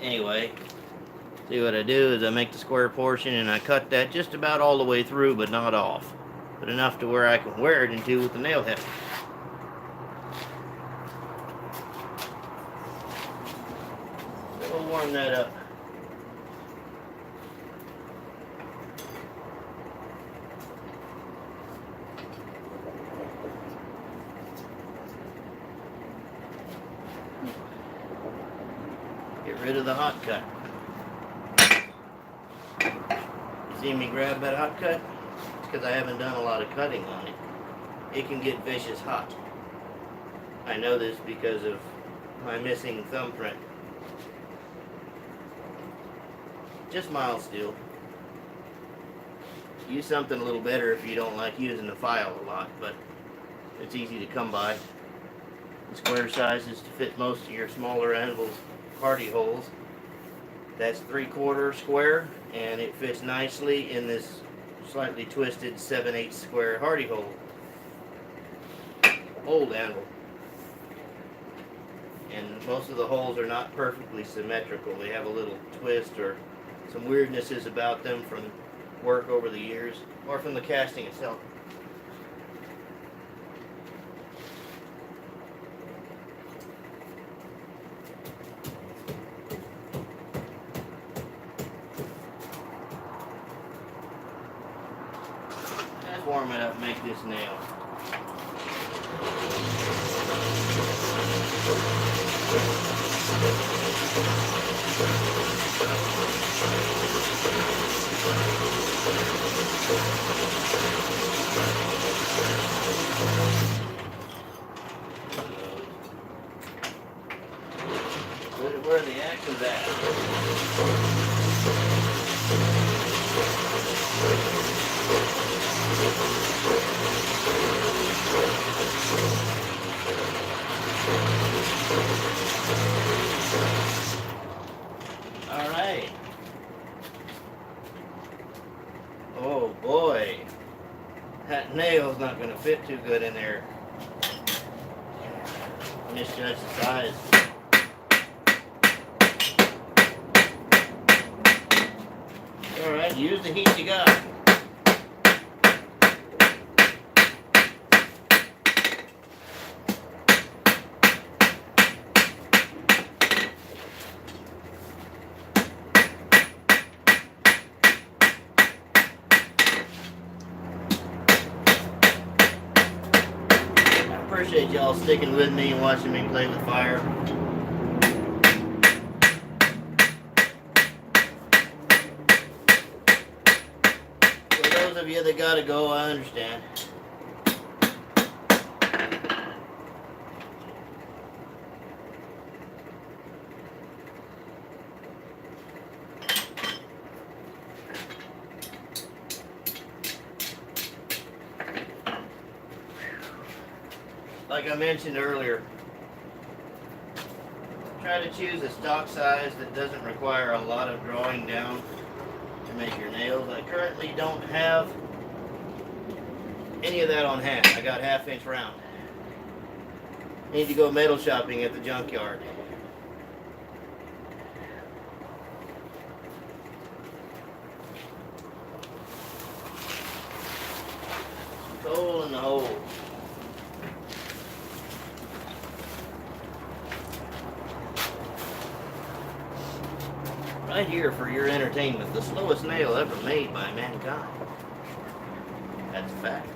Anyway, see what I do is I make the square portion and I cut that just about all the way through, but not off, but enough to where I can wear it into with the nail head. So we'll warm that up. Get rid of the hot cut. You see me grab that hot cut? It's because I haven't done a lot of cutting on it. It can get vicious hot. I know this because of my missing thumbprint. Just mild steel. Use something a little better if you don't like using the file a lot, but it's easy to come by. The square sizes to fit most of your smaller anvils hardy holes. That's 3/4 square, and it fits nicely in this slightly twisted 7/8 square hardy hole. Old anvil. And most of the holes are not perfectly symmetrical. They have a little twist or some weirdnesses about them from work over the years or from the casting itself. Let's warm it up and make this nail. Put it where the action's at. All right. Oh boy, that nail's not going to fit too good in there. Misjudge the size. All right, use the heat you got. I appreciate y'all sticking with me and watching me play with fire. For those of you that gotta go, I understand. Like I mentioned earlier, try to choose a stock size that doesn't require a lot of drawing down to make your nails. I currently don't have any of that on hand. I got 1/2 inch round. Need to go metal shopping at the junkyard. Coal in the hole. Right here for your entertainment, the slowest nail ever made by mankind. That's a fact.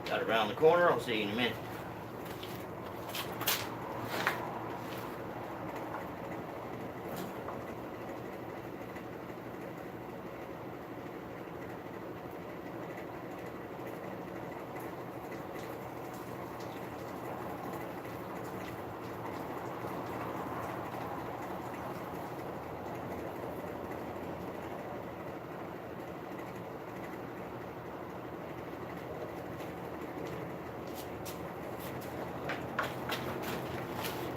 Got it around the corner. I'll see you in a minute.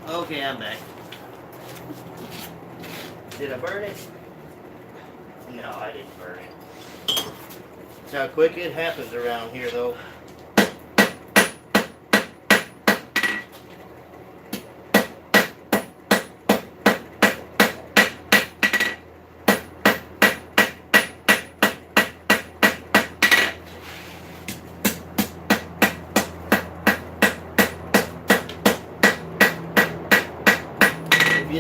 Okay, I'm back. Did I burn it? No, I didn't burn it. That's how quick it happens around here, though.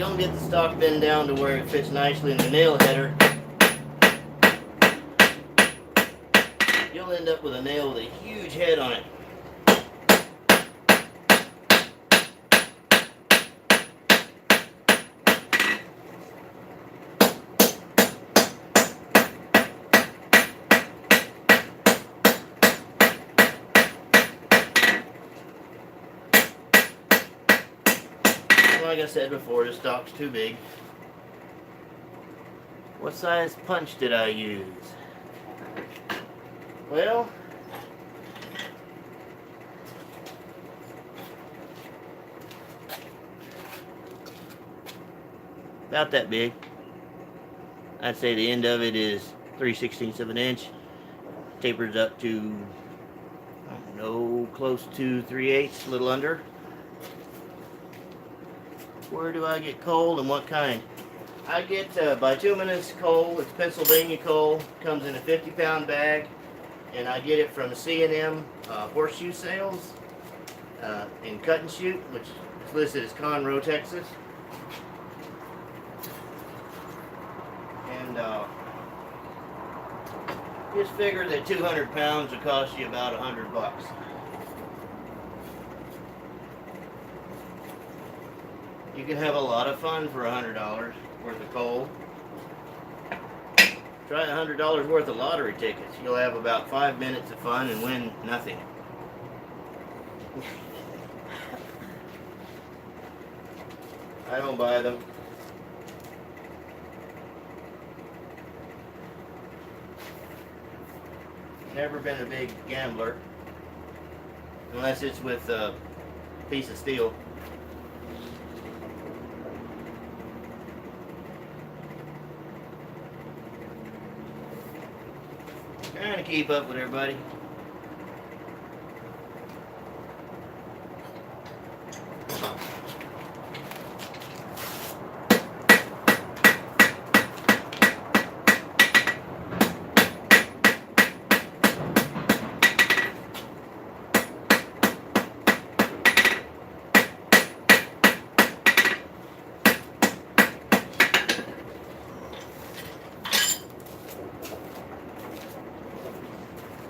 don't get the stock bend down to where it fits nicely in the nail header, you'll end up with a nail with a huge head on it. Like I said before, the stock's too big. What size punch did I use? Well, about that big. I'd say the end of it is 3/16 of an inch. Tapers up to, I don't know, close to 3/8, a little under. Where do I get coal and what kind? I get bituminous coal. It's Pennsylvania coal. Comes in a 50-pound bag, and I get it from C&M Horseshoe Sales in Cut and Shoot, which is listed as Conroe, Texas. And just figure that 200 pounds would cost you about $100. You can have a lot of fun for $100 worth of coal. Try $100 worth of lottery tickets. You'll have about 5 minutes of fun and win nothing. I don't buy them. Never been a big gambler. Unless it's with a piece of steel. Trying to keep up with everybody.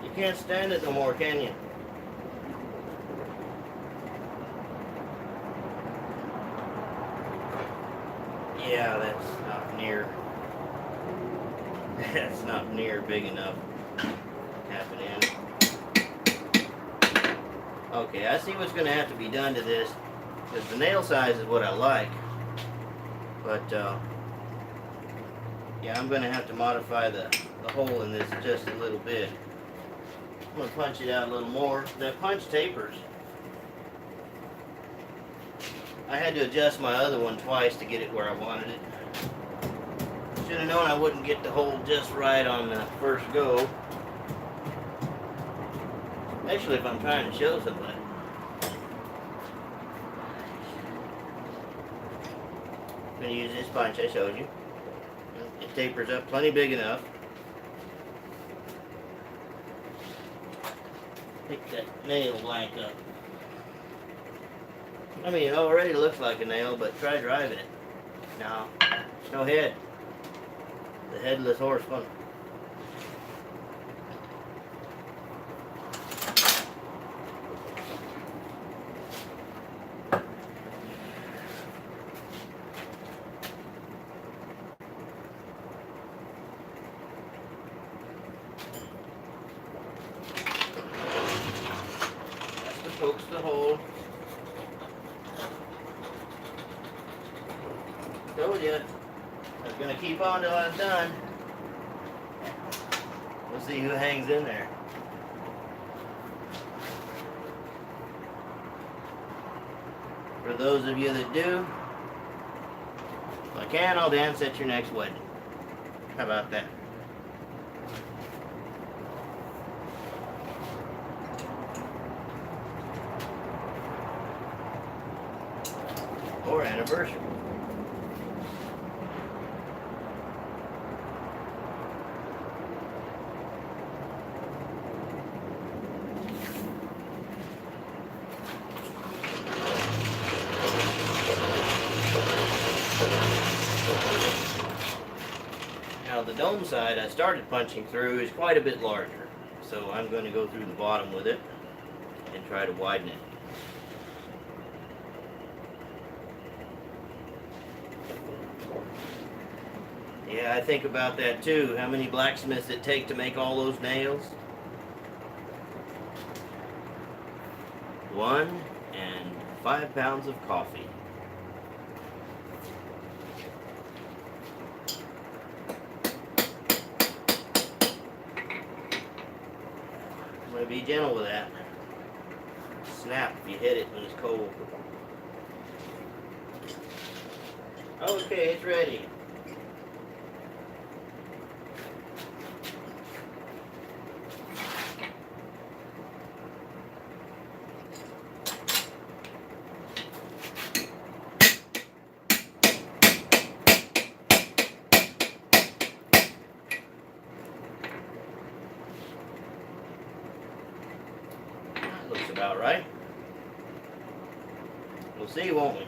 You can't stand it no more, can you? Yeah, that's not near big enough happening. Okay, I see what's going to have to be done to this, because the nail size is what I like, but yeah, I'm going to have to modify the hole in this just a little bit. I'm going to punch it out a little more. That punch tapers. I had to adjust my other one twice to get it where I wanted it. Should have known I wouldn't get the hole just right on the first go. Especially if I'm trying to show somebody. I'm going to use this punch I showed you. It tapers up plenty big enough. Pick that nail blank up. I mean, it already looks like a nail, but try driving it. No, no head. The headless horseman. Pokes the hole. Told you. I was going to keep on till I was done. We'll see who hangs in there. For those of you that do, if I can, I'll dance at your next wedding. How about that? Or anniversary. home side I started punching through is quite a bit larger. So I'm going to go through the bottom with it and try to widen it. Yeah, I think about that too. How many blacksmiths it take to make all those nails? 1 and 5 pounds of coffee. I'm going to be gentle with that. Snap if you hit it when it's cold. Okay, it's ready. Looks about right. We'll see, won't we?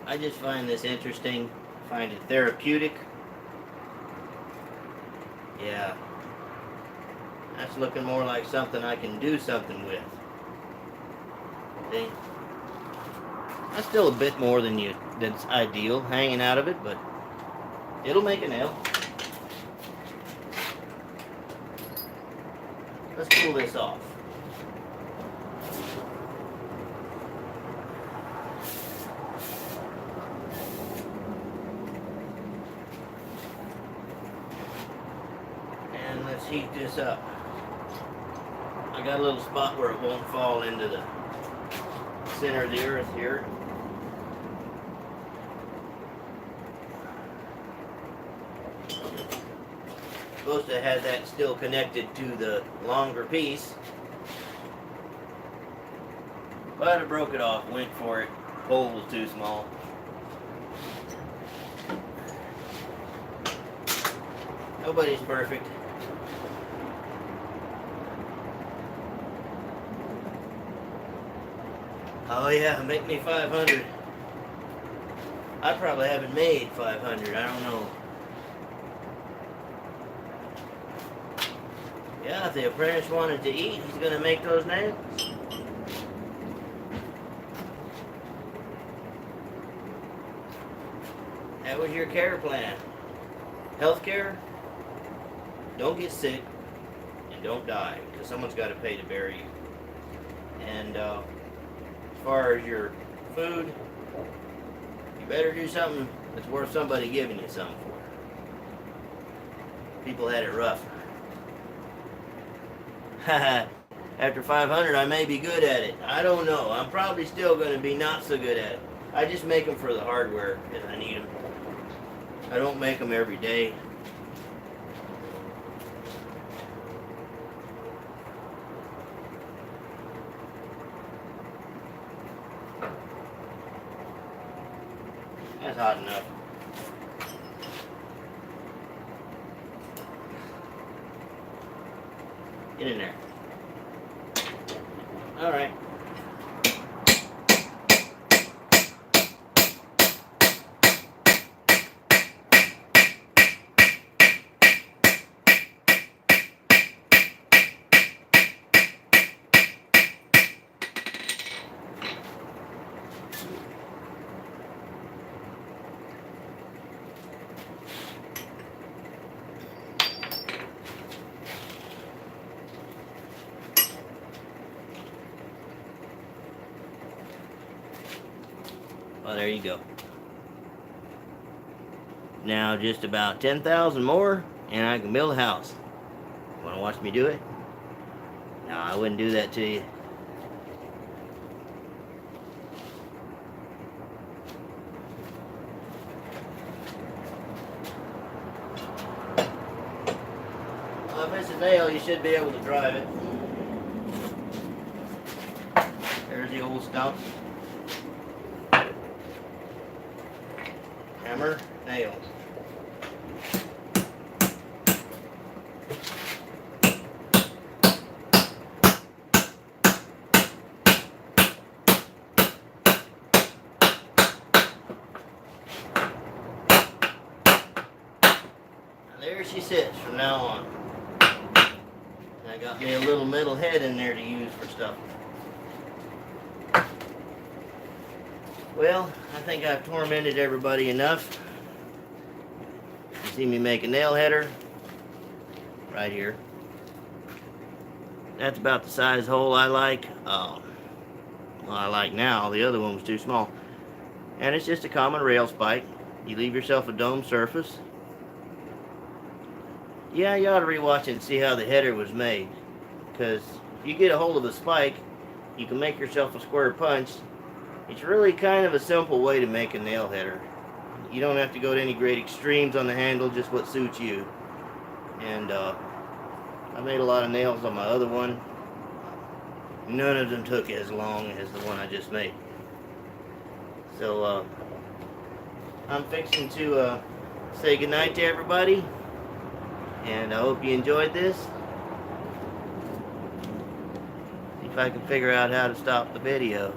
I just find this interesting. I find it therapeutic. Yeah. That's looking more like something I can do something with. See? That's still a bit more than's ideal, hanging out of it, but it'll make a nail. Let's pull this off. And let's heat this up. I got a little spot where it won't fall into the center of the earth here. Supposed to have that still connected to the longer piece, but I broke it off, went for it. Hole was too small. Nobody's perfect. Oh yeah, make me 500. I probably haven't made 500, I don't know. Yeah, if the apprentice wanted to eat, he's going to make those nails. That was your care plan. Health care, don't get sick and don't die, because someone's got to pay to bury you. And as far as your food, you better do something that's worth somebody giving you something for. People had it rough. After 500, I may be good at it. I don't know. I'm probably still going to be not so good at it. I just make them for the hardware because I need them. I don't make them every day. That's hot enough. Get in there. All right. Well, there you go. Now just about 10,000 more and I can build a house. Want to watch me do it? No, I wouldn't do that to you. Well, if it's a nail, you should be able to drive it. There's the old stump. Hammer, nail. there she sits from now on. I got me a little metal head in there to use for stuff. Well, I think I've tormented everybody enough. You see me make a nail header right here. That's about the size hole I like. Well, I like now. The other one was too small. And it's just a common rail spike. You leave yourself a dome surface. Yeah, you ought to rewatch it and see how the header was made. Because if you get a hold of a spike, you can make yourself a square punch. It's really kind of a simple way to make a nail header. You don't have to go to any great extremes on the handle, just what suits you. And I made a lot of nails on my other one. None of them took as long as the one I just made. So I'm fixing to say goodnight to everybody. And I hope you enjoyed this. See if I can figure out how to stop the video.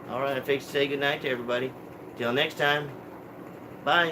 Alright, I fixed to say goodnight to everybody. Till next time. Bye.